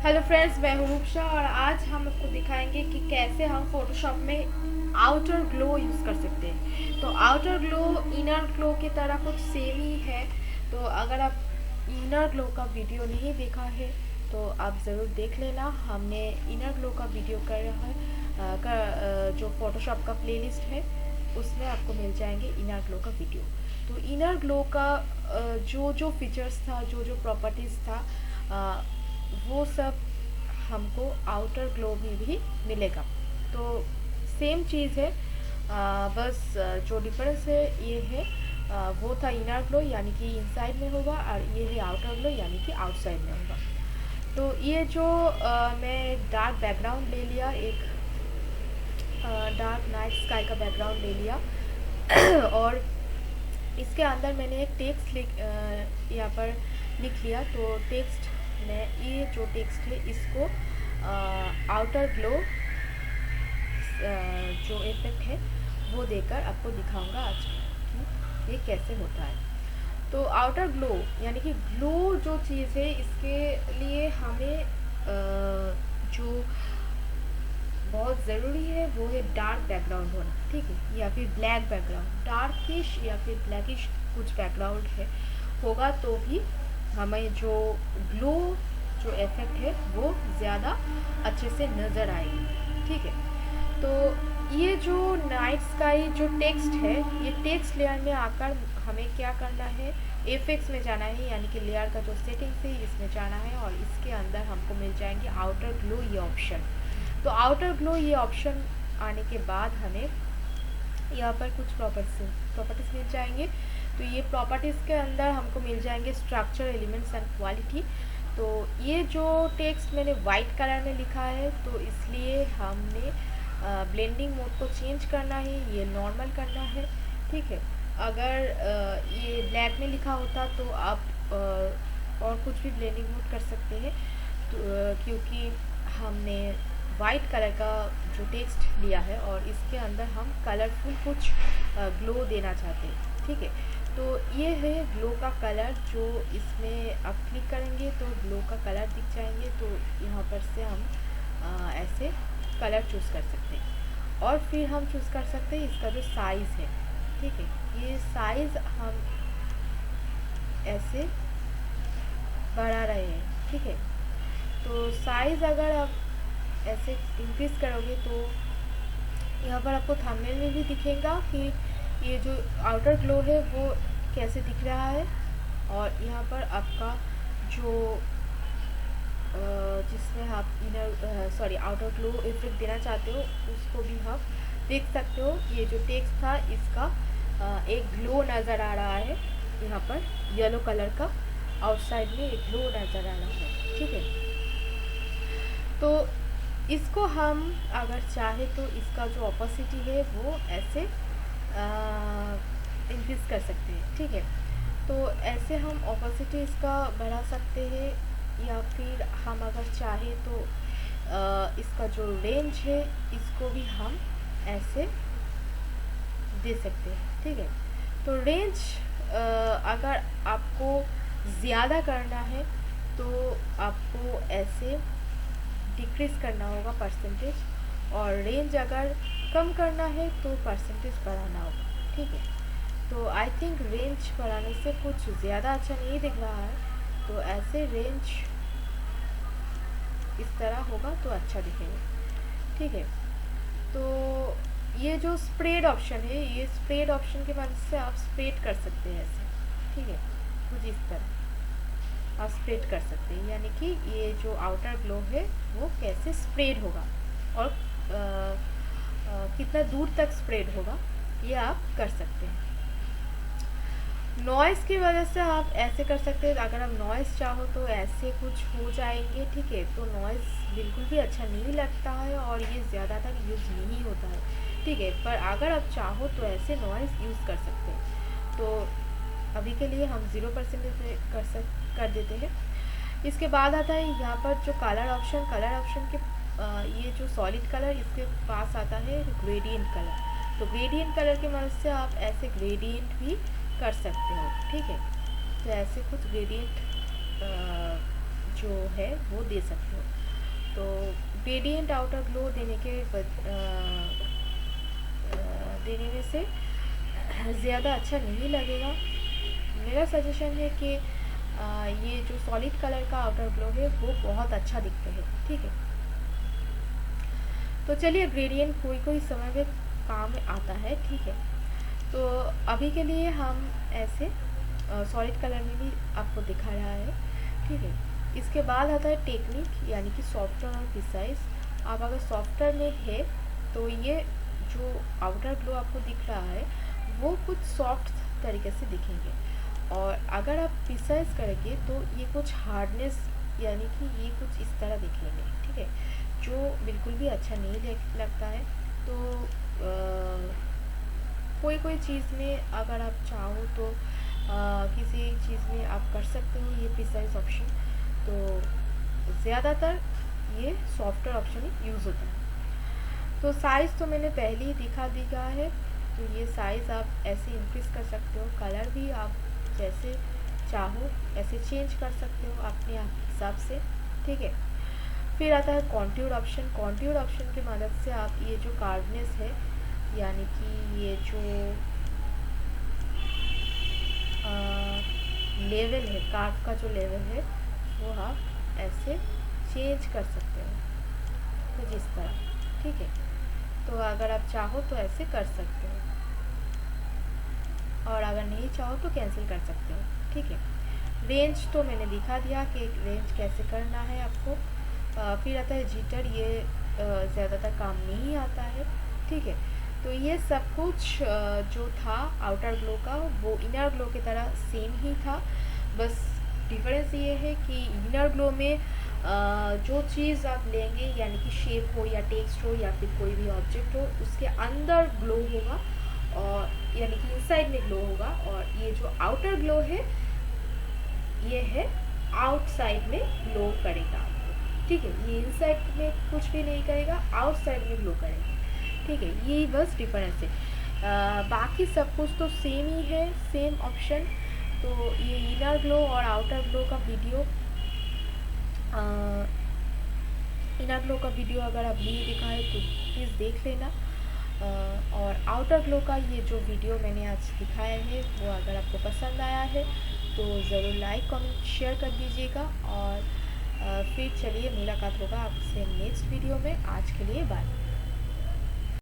Hello friends, मैं हूं रूपशा और आज हम आपको दिखाएंगे कि कैसे हम फोटोशॉप में आउटर ग्लो यूज़ कर सकते हैं। तो आउटर ग्लो इनर ग्लो की तरह कुछ सेम ही है। तो अगर आप इनर ग्लो का वीडियो नहीं देखा है तो आप ज़रूर देख लेना। हमने इनर ग्लो का वीडियो कर रहा है जो फोटोशॉप का प्लेलिस्ट है उसमें आपको मिल जाएंगे इनर ग्लो का वीडियो। तो इनर ग्लो का जो जो फीचर्स था, जो जो प्रॉपर्टीज़ था, वो सब हमको आउटर ग्लो में भी मिलेगा। तो सेम चीज़ है, बस जो डिफरेंस है ये है, वो था इनर ग्लो यानी कि इनसाइड में होगा और ये है आउटर ग्लो यानी कि आउटसाइड में होगा। तो ये जो मैं एक डार्क बैकग्राउंड ले लिया, एक डार्क नाइट स्काई का बैकग्राउंड ले लिया और इसके अंदर मैंने एक टेक्स्ट यहाँ पर लिख लिया। तो टेक्स्ट में ये जो टेक्स्ट है इसको आउटर ग्लो जो इफेक्ट है वो देकर आपको दिखाऊंगा आज कि ये कैसे होता है। तो आउटर ग्लो यानी कि ग्लो जो चीज़ है इसके लिए हमें जो बहुत ज़रूरी है वो है डार्क बैकग्राउंड होना, ठीक है, या फिर ब्लैक बैकग्राउंड, डार्किश या फिर ब्लैकिश कुछ बैकग्राउंड है होगा तो भी हमें जो ग्लो जो इफेक्ट है वो ज़्यादा अच्छे से नज़र आएगी, ठीक है। तो ये जो नाइट स्काई जो टेक्स्ट है, ये टेक्स्ट लेयर में आकर हमें क्या करना है, एफेक्ट्स में जाना है यानी कि लेयर का जो सेटिंग्स है इसमें जाना है और इसके अंदर हमको मिल जाएंगे आउटर ग्लो ये ऑप्शन। तो आउटर ग्लो ये ऑप्शन आने के बाद हमें यहाँ पर कुछ प्रॉपर्टीज मिल जाएंगे। तो ये प्रॉपर्टीज़ के अंदर हमको मिल जाएंगे स्ट्रक्चर, एलिमेंट्स एंड क्वालिटी। तो ये जो टेक्स्ट मैंने वाइट कलर में लिखा है तो इसलिए हमने ब्लेंडिंग मोड को चेंज करना है, ये नॉर्मल करना है, ठीक है। अगर ये ब्लैक में लिखा होता तो आप और कुछ भी ब्लेंडिंग मोड कर सकते हैं। तो क्योंकि हमने वाइट कलर का जो टेक्स्ट लिया है और इसके अंदर हम कलरफुल कुछ ग्लो देना चाहते हैं, ठीक है। तो ये है ग्लो का कलर, जो इसमें आप क्लिक करेंगे तो ग्लो का कलर दिख जाएंगे। तो यहाँ पर से हम ऐसे कलर चूज़ कर सकते हैं और फिर हम चूज़ कर सकते हैं इसका जो साइज़ है, ठीक है। ये साइज़ हम ऐसे बढ़ा रहे हैं, ठीक है। तो साइज़ अगर आप ऐसे इंक्रीज़ करोगे तो यहाँ पर आपको थंबनेल में भी दिखेगा कि ये जो आउटर ग्लो है वो कैसे दिख रहा है। और यहाँ पर आपका जो जिसमें आप आउटर ग्लो इफेक्ट देना चाहते हो उसको भी आप देख सकते हो। ये जो टेक्स्ट था इसका एक ग्लो नज़र आ रहा है यहाँ पर येलो कलर का, आउटसाइड में एक ग्लो नज़र आ रहा है, ठीक है। तो इसको हम अगर चाहे तो इसका जो ऑपोसिटी है वो ऐसे इंक्रीज कर सकते हैं, ठीक है। तो ऐसे हम ऑपोसिटी इसका बढ़ा सकते हैं या फिर हम अगर चाहे तो इसका जो रेंज है इसको भी हम ऐसे दे सकते हैं, ठीक है। तो रेंज अगर आपको ज़्यादा करना है तो आपको ऐसे डिक्रीज़ करना होगा परसेंटेज, और रेंज अगर कम करना है तो परसेंटेज बढ़ाना होगा, ठीक है। तो आई थिंक रेंज बढ़ाने से कुछ ज़्यादा अच्छा नहीं दिख रहा है, तो ऐसे रेंज इस तरह होगा तो अच्छा दिखेगा, ठीक है। तो ये जो स्प्रेड ऑप्शन है, ये स्प्रेड ऑप्शन की मदद से आप स्प्रेड कर सकते हैं ऐसे, ठीक है, कुछ इस तरह आप स्प्रेड कर सकते हैं, यानी कि ये जो आउटर ग्लो है वो कैसे स्प्रेड होगा और कितना दूर तक स्प्रेड होगा ये आप कर सकते हैं। नॉइज़ की वजह से आप ऐसे कर सकते हैं, अगर आप नॉइज़ चाहो तो ऐसे कुछ हो जाएंगे, ठीक है। तो नॉइज़ बिल्कुल भी अच्छा नहीं लगता है और ये ज़्यादातर यूज़ नहीं होता है, ठीक है। पर अगर आप चाहो तो ऐसे नॉइज़ यूज़ कर सकते हैं। तो अभी के लिए हम 0% कर देते हैं। इसके बाद आता है यहाँ पर जो कलर ऑप्शन के ये जो सॉलिड कलर इसके पास आता है ग्रेडियंट कलर। तो ग्रेडियंट कलर की मदद से आप ऐसे ग्रेडियंट भी कर सकते हो, ठीक है। तो ऐसे कुछ ग्रेडियंट जो है वो दे सकते हो। तो ग्रेडियंट आउटर ग्लो देने में से ज़्यादा अच्छा नहीं लगेगा। मेरा सजेशन है कि ये जो सॉलिड कलर का आउटर ग्लो है वो बहुत अच्छा दिखता है, ठीक है। तो चलिए, ग्रेडियंट कोई कोई समय में काम में आता है, ठीक है। तो अभी के लिए हम ऐसे सॉलिड कलर में भी आपको दिखा रहा है, ठीक है। इसके बाद आता है टेक्निक, यानी कि सॉफ्टवेयर और प्रिसाइज। आप अगर सॉफ्टवेयर में है तो ये जो आउटर ग्लो आपको दिख रहा है वो कुछ सॉफ्ट तरीके से दिखेंगे, और अगर आप प्रिसाइज करेंगे तो ये कुछ हार्डनेस, यानी कि ये कुछ इस तरह दिखेंगे, ठीक है, जो बिल्कुल भी अच्छा नहीं लगता है। तो कोई कोई चीज़ में अगर आप चाहो तो किसी चीज़ में आप कर सकते हो ये प्रिसाइज ऑप्शन। तो ज़्यादातर ये सॉफ्टवेयर ऑप्शन ही यूज़ होता है। तो साइज़ तो मैंने पहले ही दिखा दिया है, तो ये साइज़ आप ऐसे इंक्रीज़ कर सकते हो। कलर भी आप जैसे चाहो ऐसे चेंज कर सकते हो अपने हिसाब से, ठीक है। फिर आता है कॉन्ट्यूर ऑप्शन। कॉन्ट्यूर ऑप्शन की मदद से आप ये जो कार्डनेस है, यानी कि ये जो लेवल है, कार्व का जो लेवल है वो आप ऐसे चेंज कर सकते हो, तो जिस तरह, ठीक है। तो अगर आप चाहो तो ऐसे कर सकते हो, और अगर नहीं चाहो तो कैंसिल कर सकते हो, ठीक है। रेंज तो मैंने दिखा दिया कि रेंज कैसे करना है आपको। फिर आता है जिटर, ये ज़्यादातर काम नहीं आता है, ठीक है। तो ये सब कुछ जो था आउटर ग्लो का वो इनर ग्लो की तरह सेम ही था, बस डिफरेंस ये है कि इनर ग्लो में जो चीज़ आप लेंगे, यानी कि शेप हो या टेक्स्ट हो या फिर कोई भी ऑब्जेक्ट हो, उसके अंदर ग्लो होगा, और यानी कि इनसाइड में ग्लो होगा। और ये जो आउटर ग्लो है ये है आउटसाइड में ग्लो करेगा, ठीक है। ये इनसाइड में कुछ भी नहीं करेगा, आउटसाइड में ग्लो करेगा, ठीक है। यही बस डिफरेंस है। बाकी सब कुछ तो सेम ही है, सेम ऑप्शन। तो ये इनर ग्लो और आउटर ग्लो का वीडियो, इनर ग्लो का वीडियो अगर आप नहीं देखा है तो प्लीज़ देख लेना। और आउटर ग्लो का ये जो वीडियो मैंने आज दिखाया है वो अगर आपको पसंद आया है तो ज़रूर लाइक कमेंट शेयर कर दीजिएगा। और फिर चलिए मुलाकात होगा आपसे नेक्स्ट वीडियो में। आज के लिए बाय।